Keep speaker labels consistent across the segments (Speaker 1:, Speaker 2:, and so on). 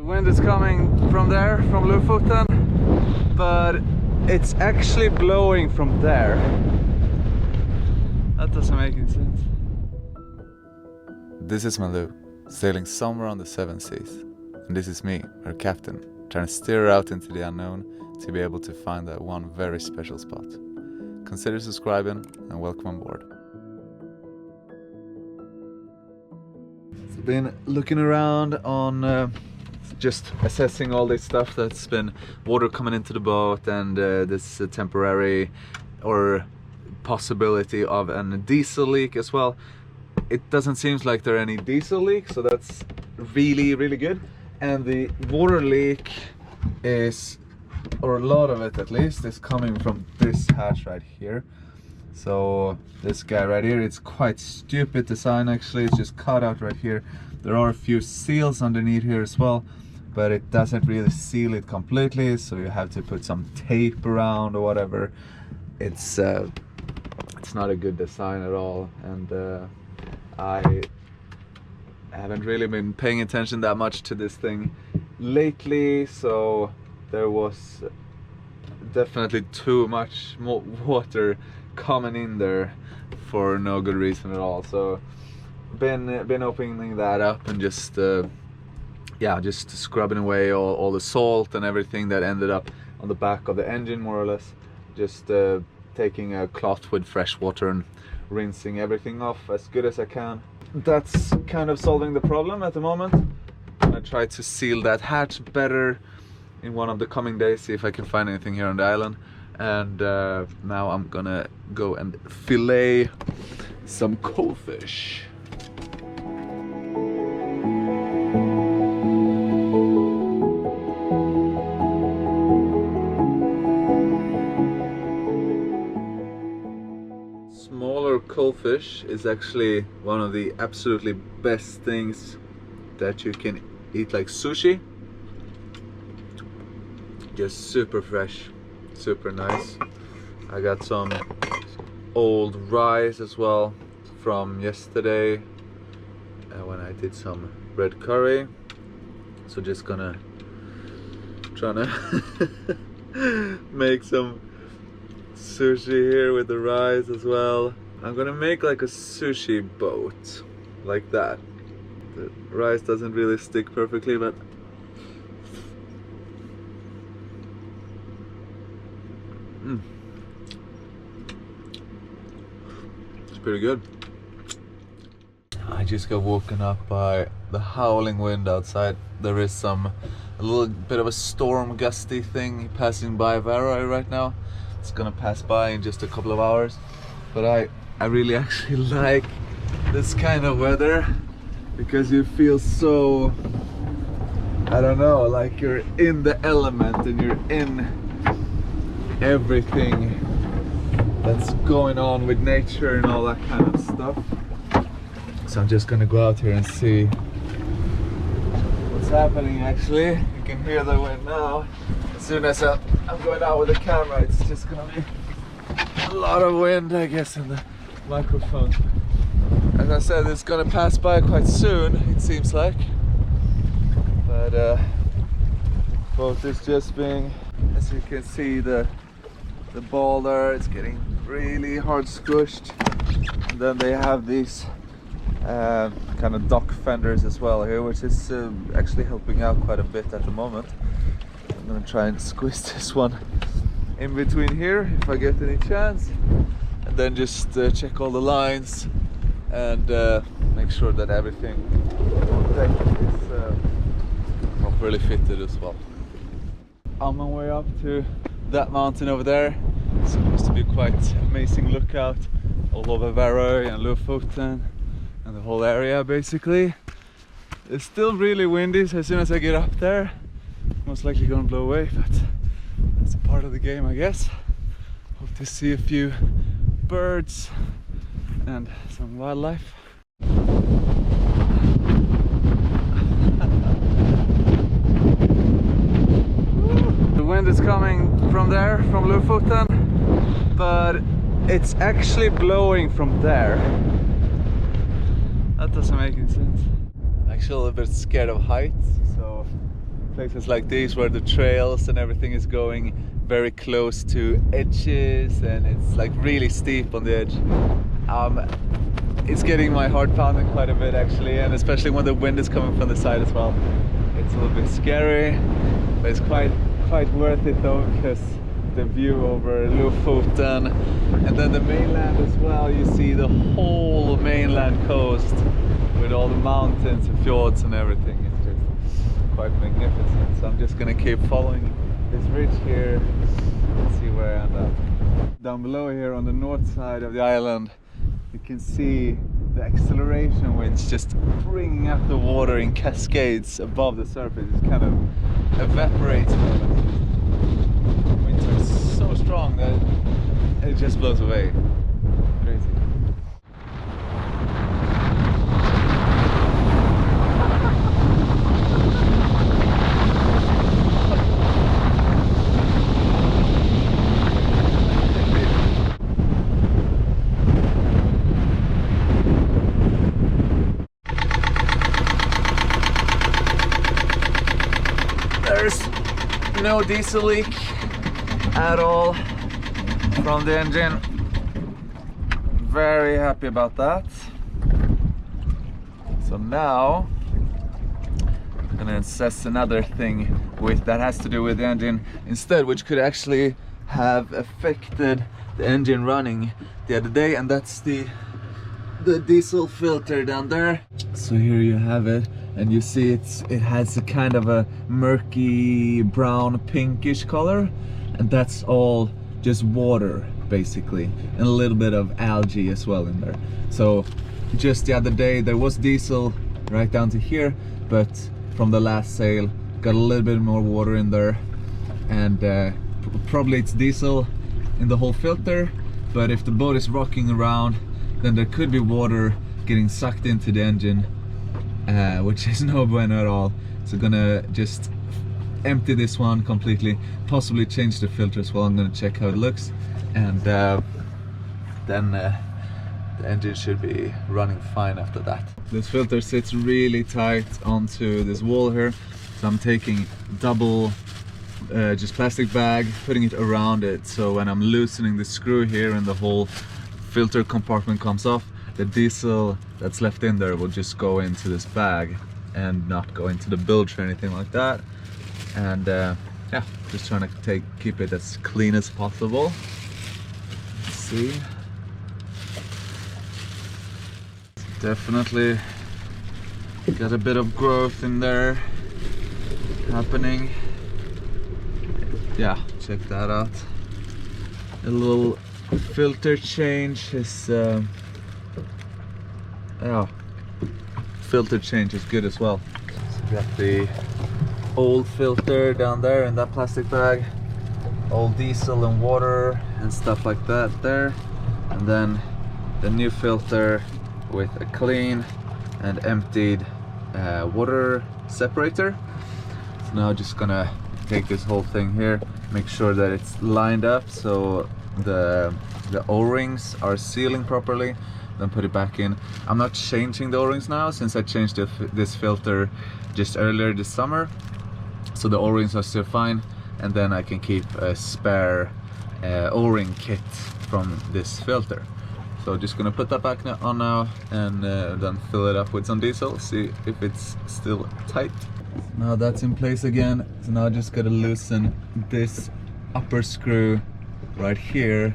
Speaker 1: The wind is coming from there, from Lofoten, but it's actually blowing from there. That doesn't make any sense.
Speaker 2: This is Malou, sailing somewhere on the seven seas. And this is me, her captain, trying to steer her out into the unknown to be able to find that one very special spot. Consider subscribing and welcome on board.
Speaker 1: So been looking around on just assessing all this stuff that's been water coming into the boat and this temporary or possibility of a diesel leak as well. It doesn't seem like there are any diesel leaks, so that's really good. And the water leak is, or a lot of it at least, is coming from this hatch right here. So this guy right here, it's quite stupid design actually. It's just cut out right here. There are a few seals underneath here as well, but it doesn't really seal it completely, so you have to put some tape around or whatever. It's not a good design at all, and I haven't really been paying attention that much to this thing lately, so there was definitely too much more water coming in there for no good reason at all. So been opening that up and just just scrubbing away all the salt and everything that ended up on the back of the engine, more or less. Just taking a cloth with fresh water and rinsing everything off as good as I can. That's kind of solving the problem at the moment. I'm gonna try to seal that hatch better in one of the coming days, see if I can find anything here on the island. And now I'm gonna go and fillet some coalfish. Smaller coalfish is actually one of the absolutely best things that you can eat, like sushi. Just super fresh, super nice. I got some old rice as well from yesterday when I did some red curry. So just trying to make some sushi here with the rice as well. I'm gonna make like a sushi boat, like that. The rice doesn't really stick perfectly, but it's pretty good. I just got woken up by the howling wind outside. There is a little bit of a storm gusty thing passing by Vaeröy right now. It's gonna pass by in just a couple of hours, but I really actually like this kind of weather because you feel so, I don't know, like you're in the element and you're in everything that's going on with nature and all that kind of stuff. So I'm just gonna go out here and see what's happening. Actually, you can hear the wind now. As soon as I'm going out with the camera, it's just gonna be a lot of wind, I guess, in the microphone. As I said, it's gonna pass by quite soon, it seems like. But boat is just being, as you can see, the ball there, it's getting really hard squished. And then they have these kind of dock fenders as well here, which is actually helping out quite a bit at the moment. I'm gonna try and squeeze this one in between here if I get any chance, and then just check all the lines and make sure that everything on deck is properly fitted as well. On my way up to that mountain over there. It's supposed to be quite amazing lookout all over Vaeröy and Lofoten and the whole area basically. It's still really windy, so as soon as I get up there, most likely gonna blow away, but that's a part of the game, I guess. Hope to see a few birds and some wildlife. The wind is coming from there, from Lofoten, but it's actually blowing from there. That doesn't make any sense. I'm actually a little bit scared of heights, so places like these where the trails and everything is going very close to edges and it's like really steep on the edge. It's getting my heart pounding quite a bit actually, and especially when the wind is coming from the side as well. It's a little bit scary, but it's quite worth it though, because the view over Lofoten and then the mainland as well. You see the whole mainland coast with all the mountains and fjords and everything. It's just quite magnificent. So I'm just gonna keep following this ridge here and see where I end up. Down below here on the north side of the island, you can see the acceleration winds just bringing up the water in cascades above the surface. It kind of evaporates. Winds are so strong that it just blows away. Crazy. There's no diesel leak at all from the engine. Very happy about that. So now I'm gonna assess another thing that has to do with the engine instead, which could actually have affected the engine running the other day, and that's the diesel filter down there. So here you have it, and you see it has a kind of a murky brown pinkish color, and that's all just water basically, and a little bit of algae as well in there. So just the other day there was diesel right down to here, but from the last sail got a little bit more water in there, and probably it's diesel in the whole filter. But if the boat is rocking around, then there could be water getting sucked into the engine, which is no bueno at all. So gonna just empty this one completely, possibly change the filter as well. I'm gonna check how it looks, and then the engine should be running fine after that. This filter sits really tight onto this wall here, so I'm taking double just plastic bag, putting it around it, so when I'm loosening the screw here and the whole filter compartment comes off, the diesel that's left in there will just go into this bag and not go into the bilge or anything like that. And yeah, just trying to keep it as clean as possible. Let's see. Definitely got a bit of growth in there happening. Yeah, check that out. A little filter change is yeah, filter change is good as well. So we got the old filter down there in that plastic bag, old diesel and water and stuff like that there, and then the new filter with a clean and emptied water separator. So now just gonna take this whole thing here, make sure that it's lined up so the O-rings are sealing properly, then put it back in. I'm not changing the O-rings now since I changed this filter just earlier this summer, so the O-rings are still fine, and then I can keep a spare O-ring kit from this filter. So just gonna put that back on now, and then fill it up with some diesel, see if it's still tight. Now that's in place again, so now I just gotta loosen this upper screw right here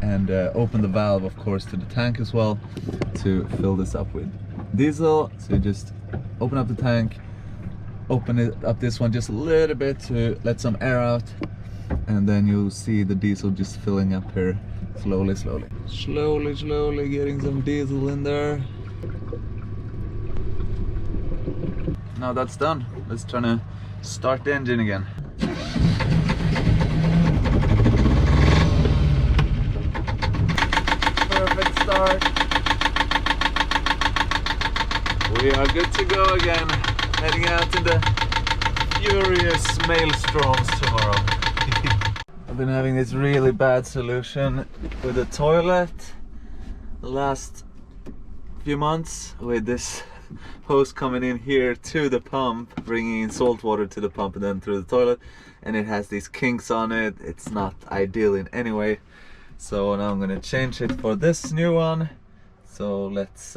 Speaker 1: and open the valve, of course, to the tank as well to fill this up with diesel. So you just open up the tank, open it up this one just a little bit to let some air out, and then you'll see the diesel just filling up here slowly getting some diesel in there. Now that's done, let's try to start the engine again. Perfect start. We are good to go again, heading out in the furious maelstorms tomorrow. I've been having this really bad solution with the toilet the last few months with this hose coming in here to the pump, bringing in salt water to the pump and then through the toilet, and it has these kinks on it. It's not ideal in any way. So now I'm gonna change it for this new one. So let's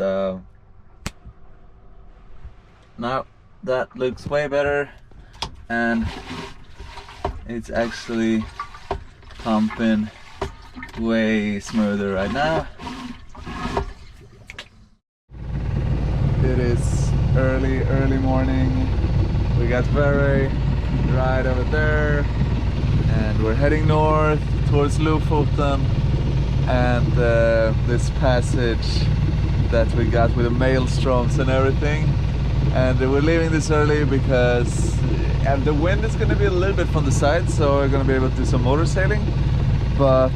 Speaker 1: now that looks way better, and it's actually pumping way smoother right now. It is early morning. We got Vaeröy right over there, and we're heading north towards Lofoten, and this passage that we got with the maelstroms and everything. And we're leaving this early because the wind is going to be a little bit from the side, so we're going to be able to do some motor sailing. But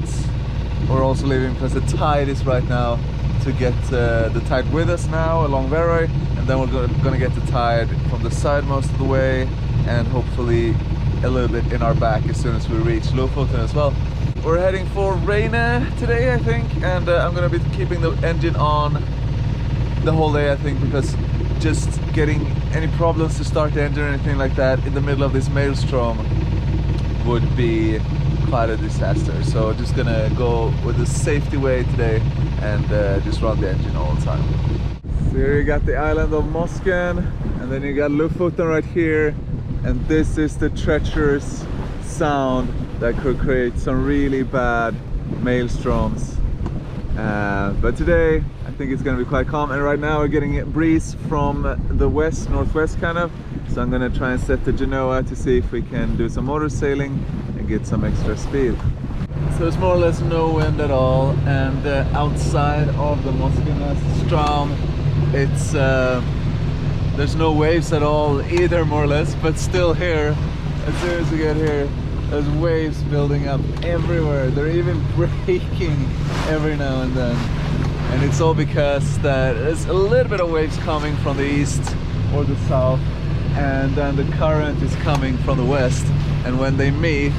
Speaker 1: we're also leaving because the tide is right now to get the tide with us now along Vaeröy, and then we're going to get the tide from the side most of the way, and hopefully a little bit in our back as soon as we reach Lofoten as well. We're heading for Vaeröy today, I think, and I'm going to be keeping the engine on the whole day, I think, because just getting any problems to start the engine or anything like that in the middle of this maelstrom would be quite a disaster. So just gonna go with the safety way today and just run the engine all the time. So here you got the island of Mosken, and then you got Lofoten right here, and this is the treacherous sound that could create some really bad maelstroms. But today I think it's gonna be quite calm, and right now we're getting a breeze from the west, northwest kind of. So I'm gonna try and set the Genoa to see if we can do some motor sailing and get some extra speed. So there's more or less no wind at all, and outside of the Moskenes it's there's no waves at all either, more or less, but still here, as soon as we get here, there's waves building up everywhere. They're even breaking every now and then. And it's all because there's a little bit of waves coming from the east or the south, and then the current is coming from the west. And when they meet,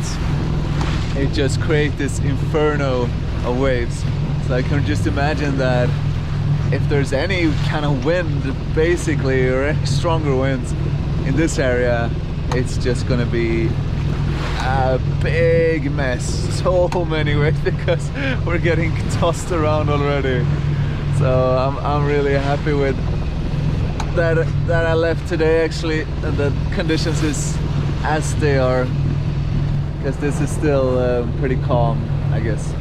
Speaker 1: it just creates this inferno of waves. So I can just imagine that if there's any kind of wind, basically, or any stronger winds in this area, it's just gonna be a big mess. So many waves because we're getting tossed around already. So I'm really happy with that I left today, actually, and the conditions is as they are, because this is still pretty calm, I guess.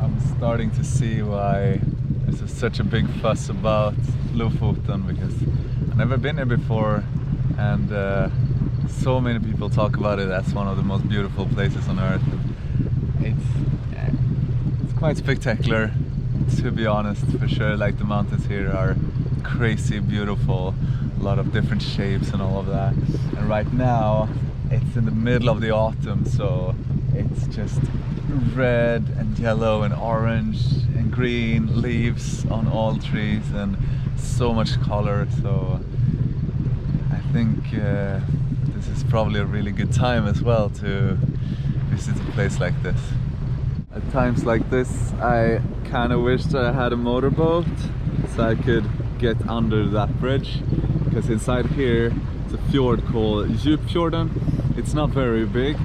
Speaker 1: I'm starting to see why there's such a big fuss about Lofoten, because I've never been here before, and so many people talk about it as one of the most beautiful places on earth. It's quite spectacular, to be honest, for sure. Like, the mountains here are crazy beautiful, a lot of different shapes and all of that. And right now it's in the middle of the autumn, so it's just red and yellow and orange and green leaves on all trees, and so much color. So I think this is probably a really good time as well to visit a place like this. At times like this, I kind of wish that I had a motorboat so I could get under that bridge, because inside here it's a fjord called Djupfjorden. It's not very big,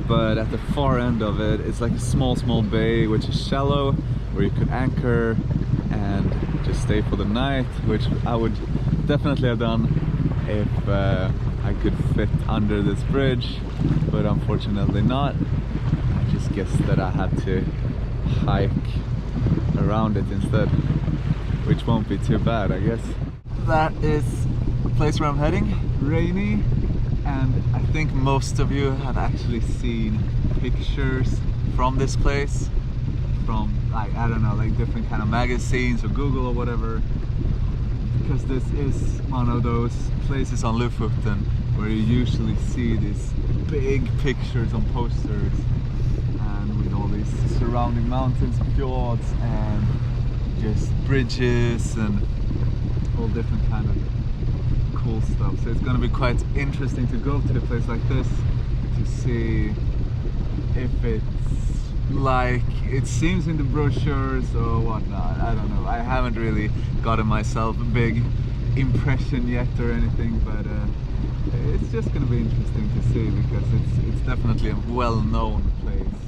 Speaker 1: but at the far end of it, it's like a small bay which is shallow, where you could anchor and just stay for the night, which I would definitely have done if I could fit under this bridge, but unfortunately not. I just guess that I had to hike around it instead, which won't be too bad, I guess. That is the place where I'm heading, Vaeröy, and I think most of you have actually seen pictures from this place from, like, I don't know, like different kind of magazines or Google or whatever, because this is one of those places on Lofoten where you usually see these big pictures on posters, and with all these surrounding mountains, fjords, and just bridges and all different kind of cool stuff. So it's going to be quite interesting to go to a place like this to see if it's like it seems in the brochures or whatnot. I don't know. I haven't really gotten myself big impression yet or anything, but it's just going to be interesting to see, because it's definitely a well-known place.